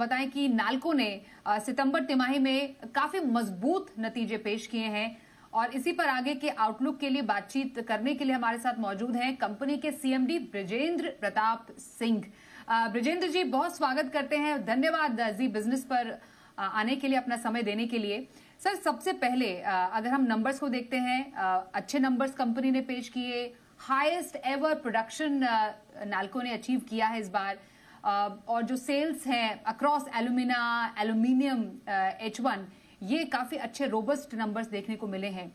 बताएं कि नाल्को ने सितंबर तिमाही में काफी मजबूत नतीजे पेश किए हैं और इसी पर आगे के आउटलुक के लिए बातचीत करने के लिए हमारे साथ मौजूद हैं कंपनी के सीएमडी ब्रजेंद्र प्रताप सिंह। ब्रजेंद्र जी, बहुत स्वागत करते हैं, धन्यवाद जी बिजनेस पर आने के लिए, अपना समय देने के लिए। सर, सबसे पहले अगर हम नंबर्स को देखते हैं, अच्छे नंबर्स कंपनी ने पेश किए, हाईएस्ट एवर प्रोडक्शन नाल्को ने अचीव किया है इस बार, और जो सेल्स हैं अक्रॉस एल्यूमिना, एल्यूमिनियम, H1, ये काफी अच्छे रोबस्ट नंबर्स देखने को मिले हैं।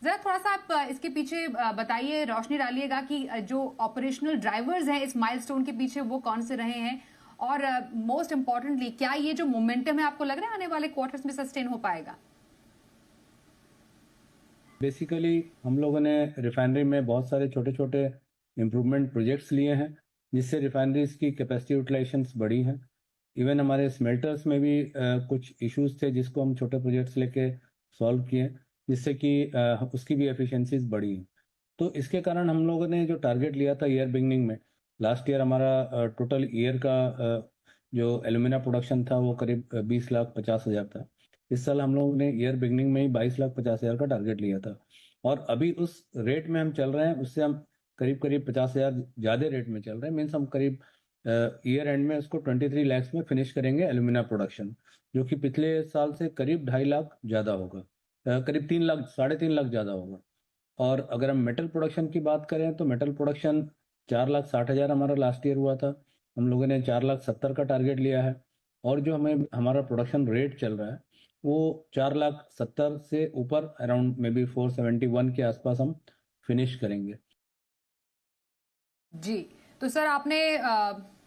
जरा थोड़ा सा आप इसके पीछे बताइए, रोशनी डालिएगा कि जो ऑपरेशनल ड्राइवर्स हैं इस माइलस्टोन के पीछे वो कौन से रहे हैं, और मोस्ट इंपॉर्टेंटली क्या ये जो मोमेंटम है आपको लग रहा है आने वाले क्वार्टर्स में सस्टेन हो पाएगा? बेसिकली हम लोगों ने रिफाइनरी में बहुत सारे छोटे छोटे इम्प्रूवमेंट प्रोजेक्ट्स लिए हैं, जिससे रिफाइनरीज की कैपेसिटी यूटिलाइजेशंस बढ़ी हैं। इवन हमारे स्मेल्टर्स में भी कुछ इश्यूज थे जिसको हम छोटे प्रोजेक्ट्स लेके सॉल्व किए, जिससे कि उसकी भी एफिशिएंसीज बढ़ी हैं। तो इसके कारण हम लोगों ने जो टारगेट लिया था ईयर बिगनिंग में, लास्ट ईयर हमारा टोटल ईयर का जो एल्यूमिना प्रोडक्शन था वो करीब 20,50,000 था। इस साल हम लोगों ने ईयर बिगनिंग में ही 22,50,000 का टारगेट लिया था, और अभी उस रेट में हम चल रहे हैं, उससे हम करीब करीब 50,000 ज़्यादा रेट में चल रहे हैं। मीन्स हम करीब ईयर एंड में उसको 23 लाख में फिनिश करेंगे एल्यूमिना प्रोडक्शन, जो कि पिछले साल से करीब 2.5 लाख ज़्यादा होगा, करीब 3 लाख, 3.5 लाख ज़्यादा होगा। और अगर हम मेटल प्रोडक्शन की बात करें तो मेटल प्रोडक्शन 4,60,000 हमारा लास्ट ईयर हुआ था, हम लोगों ने 4,70,000 का टारगेट लिया है। और जो हमारा प्रोडक्शन रेट चल रहा है वो 4,70,000 से ऊपर, अराउंड मे बी 471 के आसपास हम फिनिश करेंगे। जी, तो सर आपने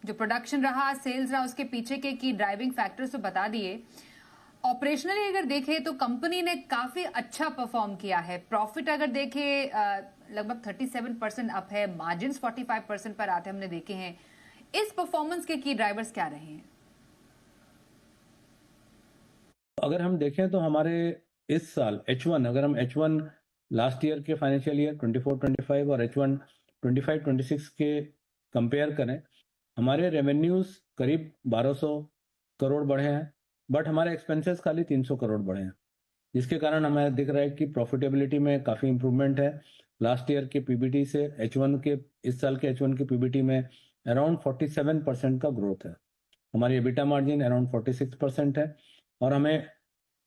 जो प्रोडक्शन रहा, सेल्स रहा, उसके पीछे के की ड्राइविंग फैक्टर्स तो बता दिए। ऑपरेशनली अगर देखें तो कंपनी ने काफी अच्छा परफॉर्म किया है। प्रॉफिट अगर देखें लगभग 37% अप है, मार्जिन 45% पर आते हमने देखे हैं। इस परफॉर्मेंस के की ड्राइवर्स क्या रहे हैं? अगर हम देखें तो हमारे इस साल H1, अगर हम H1 लास्ट ईयर के फाइनेंशियल ईयर 24-25 और H1 25-26 के कंपेयर करें, हमारे रेवेन्यूज करीब 1,200 करोड़ बढ़े हैं, बट हमारे एक्सपेंसेस खाली 300 करोड़ बढ़े हैं, जिसके कारण हमें दिख रहा है कि प्रॉफिटेबिलिटी में काफ़ी इंप्रूवमेंट है। लास्ट ईयर के पीबीटी से इस साल के H1 के पीबीटी में अराउंड 47% का ग्रोथ है। हमारी एबिटा मार्जिन अराउंड 46% है, और हमें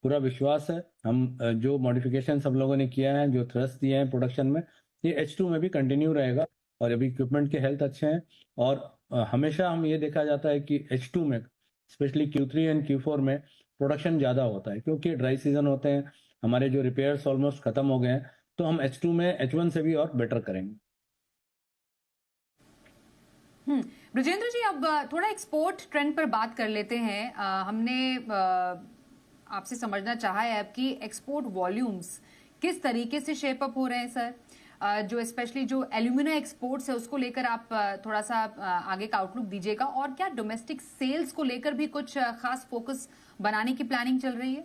पूरा विश्वास है, हम जो मॉडिफिकेशन सब लोगों ने किया है, जो थ्रस्ट दिए हैं प्रोडक्शन में, ये H2 में भी कंटिन्यू रहेगा। और अभी इक्विपमेंट के हेल्थ अच्छे हैं, और हमेशा हम ये देखा जाता है कि H2 में, स्पेशली Q3 एंड Q4 में प्रोडक्शन ज़्यादा होता है, क्योंकि ड्राई सीजन होते हैं, हमारे जो रिपेयर्स ऑलमोस्ट खत्म हो गए हैं, तो हम H2 में H1 से भी और बेटर करेंगे। ब्रजेंद्र जी, अब थोड़ा एक्सपोर्ट ट्रेंड पर बात कर लेते हैं। हमने आपसे समझना चाहा है आपकी एक्सपोर्ट वॉल्यूम्स किस तरीके से शेप अप हो रहे हैं सर, जो स्पेशली जो एल्यूमिना एक्सपोर्ट्स है उसको लेकर आप थोड़ा सा आगे का आउटलुक दीजिएगा, और क्या डोमेस्टिक सेल्स को लेकर भी कुछ खास फोकस बनाने की प्लानिंग चल रही है?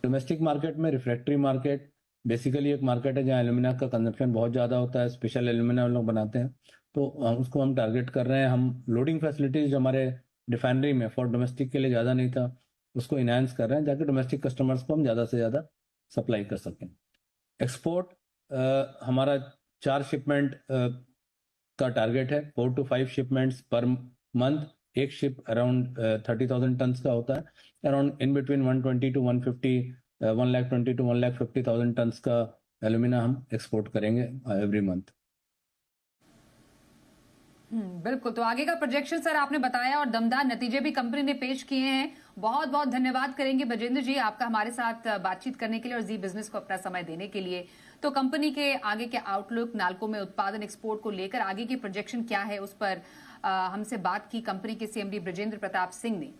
डोमेस्टिक मार्केट में रिफ्रैक्टरी मार्केट बेसिकली एक मार्केट है जहाँ एल्यूमिना का कंजप्शन बहुत ज़्यादा होता है, स्पेशल एल्यूमिना हम लोग बनाते हैं, तो उसको हम टारगेट कर रहे हैं। हम लोडिंग फैसिलिटीज जो हमारे रिफाइनरी में फॉर डोमेस्टिक के लिए ज़्यादा नहीं था, उसको इनहांस कर रहे हैं, ताकि डोमेस्टिक कस्टमर्स को हम ज़्यादा से ज़्यादा सप्लाई कर सकें। एक्सपोर्ट हमारा 4 शिपमेंट का टारगेट है, 4 to 5 शिपमेंट्स पर मंथ। एक शिप अराउंड 30,000 टन का होता है, around in between 120 to 150, 120 to 150,000 ton का एल्यूमिना हम एक्सपोर्ट करेंगे एवरी मंथ। बिल्कुल, तो आगे का प्रोजेक्शन सर आपने बताया और दमदार नतीजे भी कंपनी ने पेश किए हैं। बहुत बहुत धन्यवाद करेंगे ब्रजेंद्र जी आपका हमारे साथ बातचीत करने के लिए और जी बिजनेस को अपना समय देने के लिए। तो कंपनी के आगे के आउटलुक, नाल्को में उत्पादन, एक्सपोर्ट को लेकर आगे की प्रोजेक्शन क्या है, उस पर हमसे बात की कंपनी के सीएमडी ब्रजेंद्र प्रताप सिंह ने।